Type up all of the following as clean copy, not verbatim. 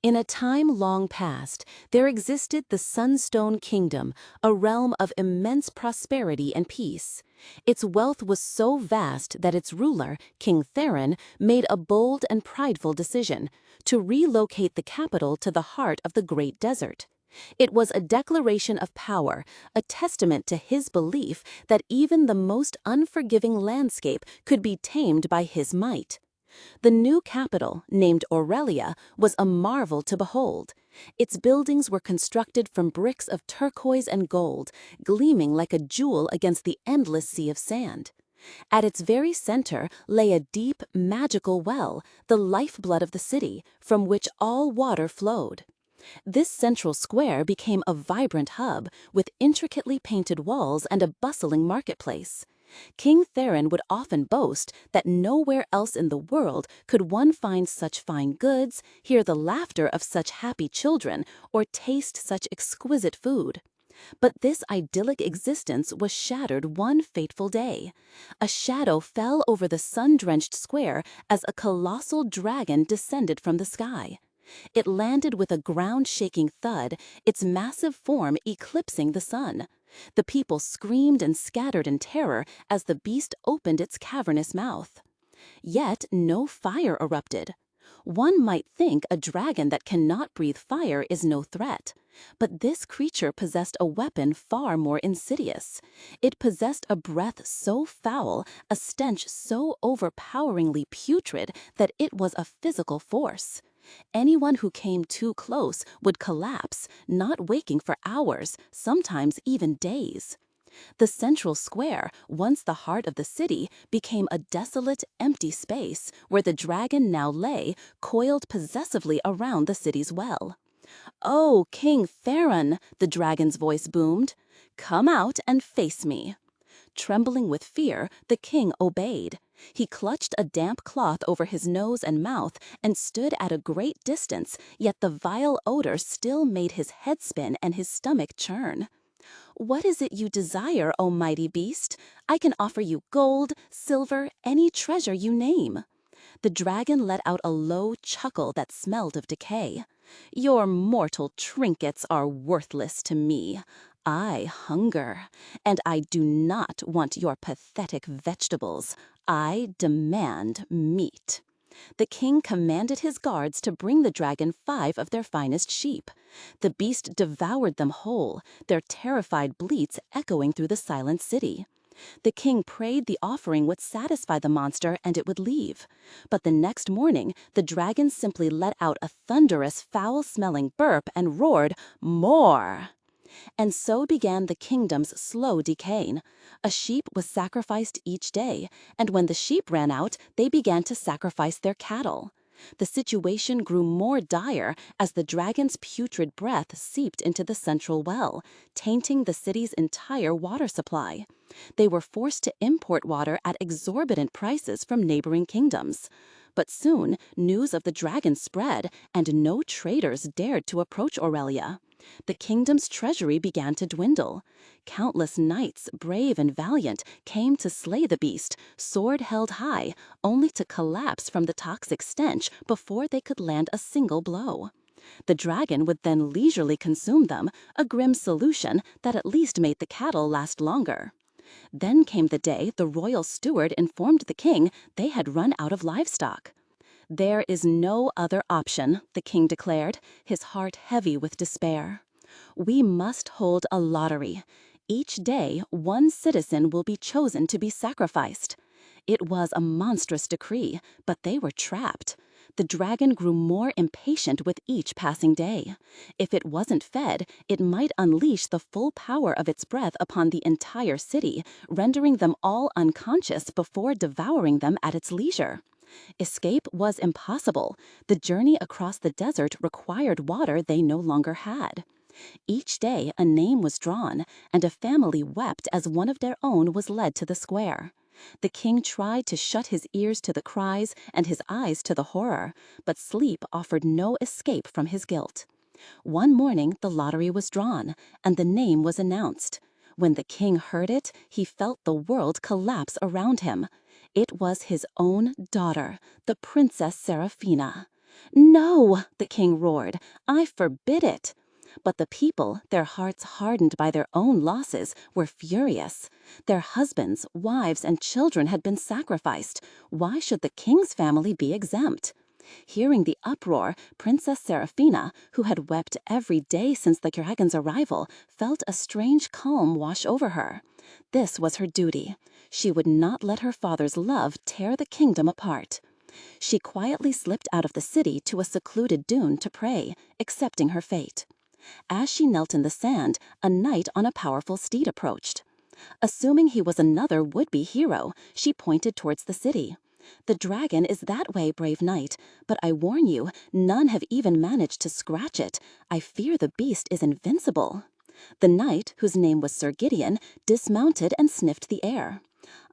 In a time long past, there existed the Sunstone Kingdom, a realm of immense prosperity and peace. Its wealth was so vast that its ruler, King Theron, made a bold and prideful decision to relocate the capital to the heart of the Great Desert. It was a declaration of power, a testament to his belief that even the most unforgiving landscape could be tamed by his might. The new capital, named Aurelia, was a marvel to behold. Its buildings were constructed from bricks of turquoise and gold, gleaming like a jewel against the endless sea of sand. At its very center lay a deep, magical well, the lifeblood of the city, from which all water flowed. This central square became a vibrant hub, with intricately painted walls and a bustling marketplace. King Theron would often boast that nowhere else in the world could one find such fine goods, hear the laughter of such happy children, or taste such exquisite food. But this idyllic existence was shattered one fateful day. A shadow fell over the sun-drenched square as a colossal dragon descended from the sky. It landed with a ground-shaking thud, its massive form eclipsing the sun. The people screamed and scattered in terror as the beast opened its cavernous mouth. Yet no fire erupted. One might think a dragon that cannot breathe fire is no threat. But this creature possessed a weapon far more insidious. It possessed a breath so foul, a stench so overpoweringly putrid that it was a physical force. Anyone who came too close would collapse, not waking for hours, sometimes even days. The central square, once the heart of the city, became a desolate, empty space where the dragon now lay, coiled possessively around the city's well. "Oh, King Theron," the dragon's voice boomed, "come out and face me." Trembling with fear, the king obeyed. He clutched a damp cloth over his nose and mouth and stood at a great distance, yet the vile odor still made his head spin and his stomach churn. "What is it you desire, O mighty beast? I can offer you gold, silver, any treasure you name." The dragon let out a low chuckle that smelled of decay. "Your mortal trinkets are worthless to me. I hunger, and I do not want your pathetic vegetables. I demand meat." The king commanded his guards to bring the dragon 5 of their finest sheep. The beast devoured them whole, their terrified bleats echoing through the silent city. The king prayed the offering would satisfy the monster and it would leave. But the next morning, the dragon simply let out a thunderous, foul-smelling burp and roared, "More!" And so began the kingdom's slow decay. A sheep was sacrificed each day, and when the sheep ran out, they began to sacrifice their cattle. The situation grew more dire as the dragon's putrid breath seeped into the central well, tainting the city's entire water supply. They were forced to import water at exorbitant prices from neighboring kingdoms. But soon, news of the dragon spread, and no traders dared to approach Aurelia. The kingdom's treasury began to dwindle. Countless knights, brave and valiant, came to slay the beast, sword held high, only to collapse from the toxic stench before they could land a single blow. The dragon would then leisurely consume them, a grim solution that at least made the cattle last longer. Then came the day the royal steward informed the king they had run out of livestock. "There is no other option," the king declared, his heart heavy with despair. "We must hold a lottery. Each day, one citizen will be chosen to be sacrificed." It was a monstrous decree, but they were trapped. The dragon grew more impatient with each passing day. If it wasn't fed, it might unleash the full power of its breath upon the entire city, rendering them all unconscious before devouring them at its leisure. Escape was impossible. The journey across the desert required water they no longer had. Each day a name was drawn, and a family wept as one of their own was led to the square. The king tried to shut his ears to the cries and his eyes to the horror, but sleep offered no escape from his guilt. One morning the lottery was drawn, and the name was announced. When the king heard it, he felt the world collapse around him. It was his own daughter, the Princess Seraphina. "No," the king roared, "I forbid it." But the people, their hearts hardened by their own losses, were furious. Their husbands, wives, and children had been sacrificed. Why should the king's family be exempt? Hearing the uproar, Princess Seraphina, who had wept every day since the dragon's arrival, felt a strange calm wash over her. This was her duty. She would not let her father's love tear the kingdom apart. She quietly slipped out of the city to a secluded dune to pray, accepting her fate. As she knelt in the sand, a knight on a powerful steed approached. Assuming he was another would-be hero, she pointed towards the city. "The dragon is that way, brave knight, but I warn you, none have even managed to scratch it. I fear the beast is invincible." The knight, whose name was Sir Gideon, dismounted and sniffed the air.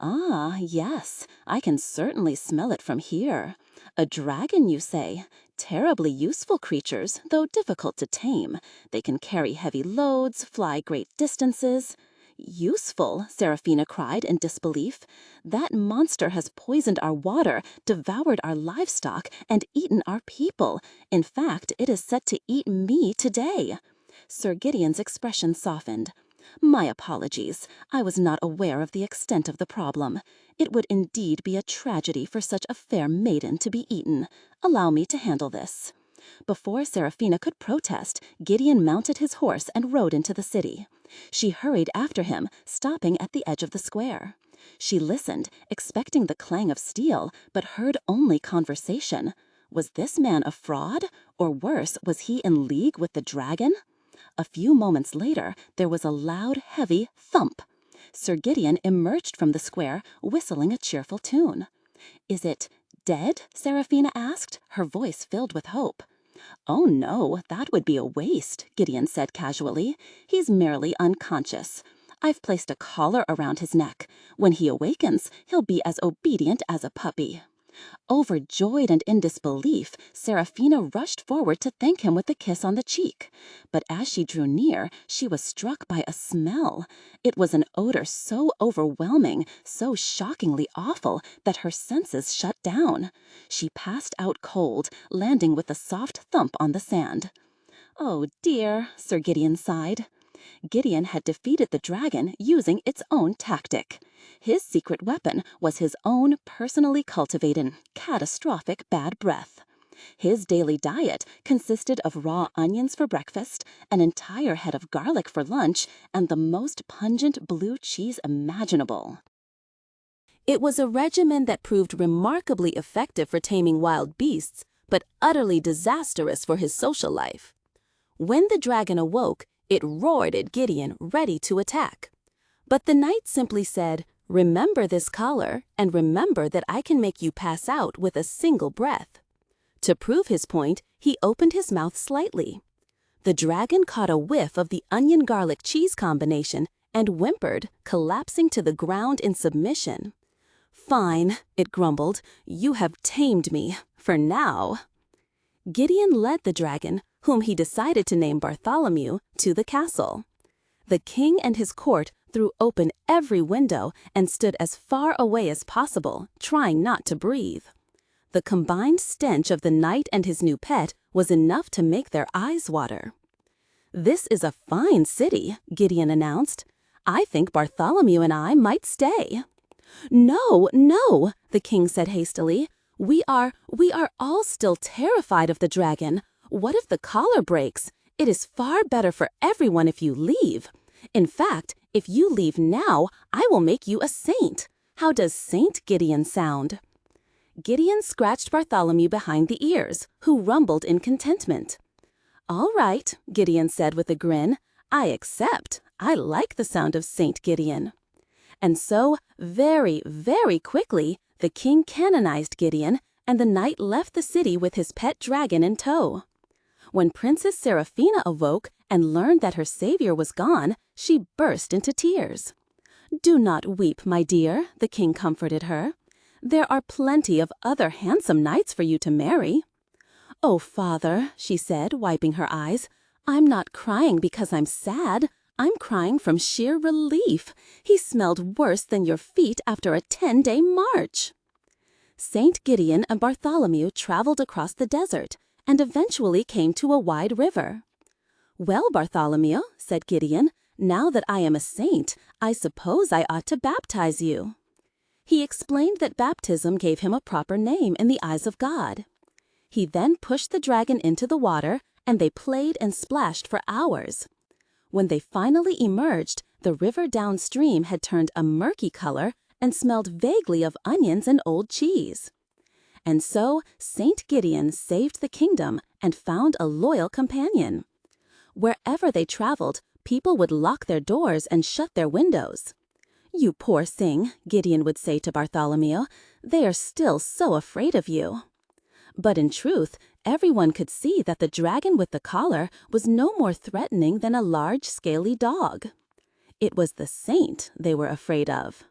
"Ah, yes, I can certainly smell it from here. A dragon, you say? Terribly useful creatures, though difficult to tame. They can carry heavy loads, fly great distances." "Useful?" Seraphina cried in disbelief. "That monster has poisoned our water, devoured our livestock, and eaten our people. In fact, it is set to eat me today." Sir Gideon's expression softened. "My apologies. I was not aware of the extent of the problem. It would indeed be a tragedy for such a fair maiden to be eaten. Allow me to handle this." Before Seraphina could protest, Gideon mounted his horse and rode into the city. She hurried after him, stopping at the edge of the square. She listened, expecting the clang of steel, but heard only conversation. Was this man a fraud? Or worse, was he in league with the dragon? A few moments later, there was a loud, heavy thump. Sir Gideon emerged from the square, whistling a cheerful tune. "Is it dead?" Seraphina asked, her voice filled with hope. "Oh no, that would be a waste," Gideon said casually. "He's merely unconscious. I've placed a collar around his neck. When he awakens, he'll be as obedient as a puppy." Overjoyed and in disbelief, Seraphina rushed forward to thank him with a kiss on the cheek. But as she drew near, she was struck by a smell. It was an odor so overwhelming, so shockingly awful, that her senses shut down. She passed out cold, landing with a soft thump on the sand. "Oh dear," Sir Gideon sighed. Gideon had defeated the dragon using its own tactic. His secret weapon was his own personally cultivated, catastrophic bad breath. His daily diet consisted of raw onions for breakfast, an entire head of garlic for lunch, and the most pungent blue cheese imaginable. It was a regimen that proved remarkably effective for taming wild beasts, but utterly disastrous for his social life. When the dragon awoke, it roared at Gideon, ready to attack. But the knight simply said, "Remember this collar, and remember that I can make you pass out with a single breath." To prove his point, he opened his mouth slightly. The dragon caught a whiff of the onion-garlic cheese combination and whimpered, collapsing to the ground in submission. "Fine," it grumbled, "you have tamed me, for now." Gideon led the dragon, whom he decided to name Bartholomew, to the castle. The king and his court threw open every window and stood as far away as possible, trying not to breathe. The combined stench of the knight and his new pet was enough to make their eyes water. "This is a fine city," Gideon announced. "I think Bartholomew and I might stay." "No, no," the king said hastily. We are all still terrified of the dragon. What if the collar breaks? It is far better for everyone if you leave. In fact, if you leave now, I will make you a saint. How does Saint Gideon sound?" Gideon scratched Bartholomew behind the ears, who rumbled in contentment. "All right," Gideon said with a grin. "I accept. I like the sound of Saint Gideon." And so, very, very quickly, the king canonized Gideon, and the knight left the city with his pet dragon in tow. When Princess Seraphina awoke and learned that her savior was gone, she burst into tears. "Do not weep, my dear," the king comforted her. "There are plenty of other handsome knights for you to marry." "Oh, father," she said, wiping her eyes, "I'm not crying because I'm sad. I'm crying from sheer relief. He smelled worse than your feet after a 10-day march." Saint Gideon and Bartholomew traveled across the desert and eventually came to a wide river. "Well, Bartholomew," said Gideon, "now that I am a saint, I suppose I ought to baptize you." He explained that baptism gave him a proper name in the eyes of God. He then pushed the dragon into the water, and they played and splashed for hours. When they finally emerged, the river downstream had turned a murky color and smelled vaguely of onions and old cheese. And so Saint Gideon saved the kingdom and found a loyal companion. Wherever they traveled, people would lock their doors and shut their windows. "You poor thing," Gideon would say to Bartholomew, "they are still so afraid of you." But in truth, everyone could see that the dragon with the collar was no more threatening than a large, scaly dog. It was the saint they were afraid of.